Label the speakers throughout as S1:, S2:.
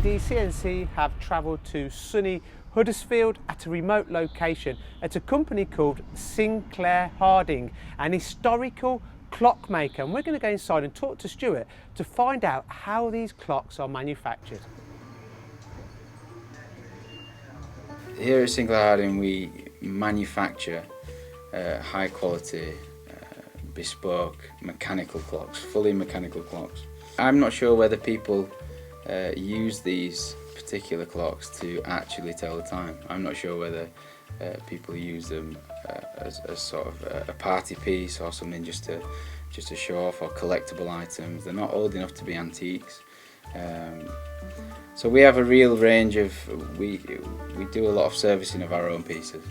S1: JD CNC have travelled to sunny Huddersfield at a remote location at a company called Sinclair Harding, an historical clockmaker, and we're going to go inside and talk to Stuart to find out how these clocks are manufactured.
S2: Here at Sinclair Harding we manufacture high quality bespoke mechanical clocks, fully mechanical clocks. I'm not sure whether people use these particular clocks to actually tell the time. I'm not sure whether people use them as sort of a party piece or something just to show off, or collectible items. They're not old enough to be antiques. So we have a real range of, we do a lot of servicing of our own pieces,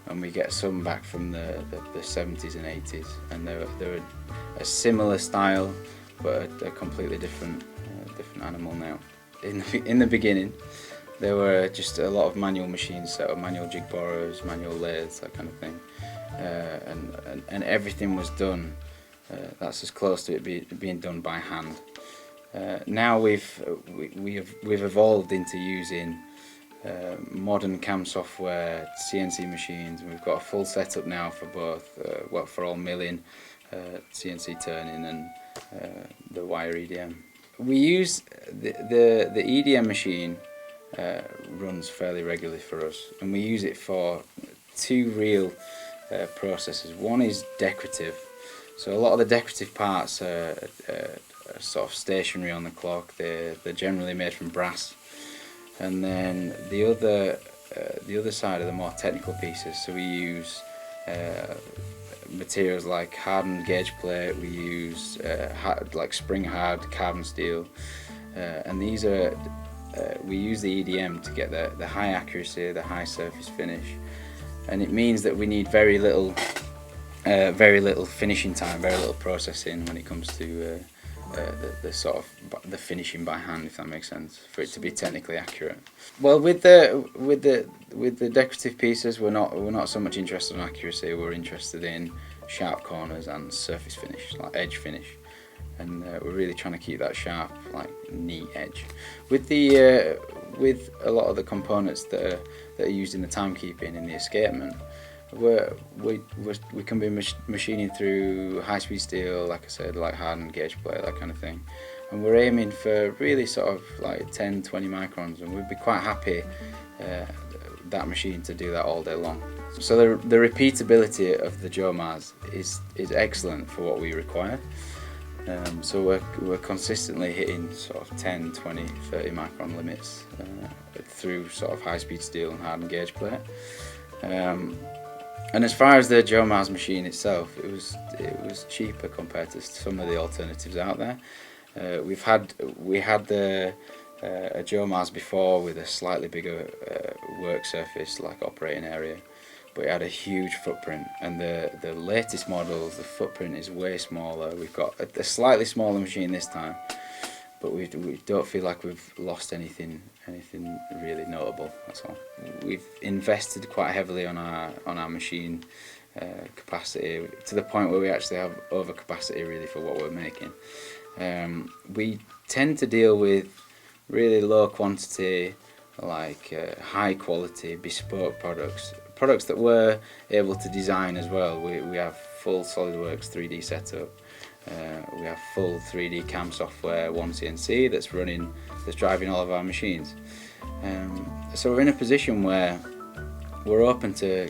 S2: and we get some back from the 70s and 80s, and they're a similar style but a completely different animal now. In the beginning there were just a lot of manual machines set up, manual jig borers, manual lathes, that kind of thing, and everything was done, that's as close to it being done by hand. Now we've evolved into using modern CAM software, CNC machines, and we've got a full setup now for both, for all milling, CNC turning, and the wire EDM. We use the EDM machine runs fairly regularly for us, and we use it for two real processes. One is decorative, so a lot of the decorative parts are sort of stationary on the clock. They're generally made from brass, and then the other side are the more technical pieces. So we use materials like hardened gauge plate. We use like spring hard carbon steel, and these are we use the EDM to get the high accuracy, the high surface finish, and it means that we need very little finishing time, very little processing when it comes to the sort of the finishing by hand, if that makes sense, for it to be technically accurate. Well, with the decorative pieces, we're not so much interested in accuracy. We're interested in sharp corners and surface finish, like edge finish, and we're really trying to keep that sharp, like neat edge. With a lot of the components that are used in the timekeeping, in the escapement, we can be machining through high-speed steel, like I said, like hardened gauge plate, that kind of thing, and we're aiming for really sort of like 10-20 microns, and we'd be quite happy that machine to do that all day long. So the repeatability of the Jomars is excellent for what we require. So we're consistently hitting sort of 10, 20, 30 micron limits through sort of high-speed steel and hardened gauge plate. And as far as the Jomars machine itself, it was cheaper compared to some of the alternatives out there. We had a Jomars before with a slightly bigger work surface, like operating area, but it had a huge footprint. And the latest models, the footprint is way smaller. We've got a slightly smaller machine this time, but we don't feel like we've lost anything really notable. That's all. We've invested quite heavily on our machine capacity, to the point where we actually have overcapacity really for what we're making. We tend to deal with really low quantity, like high quality bespoke products that we're able to design as well. We have full SolidWorks 3D setup. We have full 3D CAM software, OneCNC that's driving all of our machines. So we're in a position where we're open to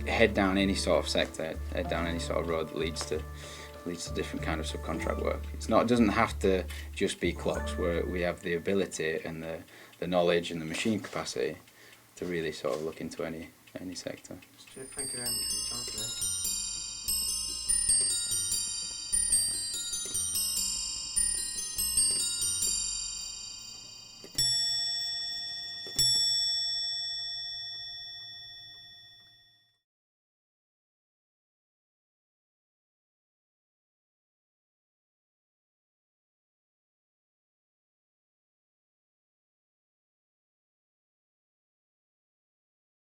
S2: head down any sort of sector, head down any sort of road that leads to different kind of subcontract work. It doesn't have to just be clocks, where we have the ability and the knowledge and the machine capacity to really sort of look into any sector.
S1: Thank you very much for your time today.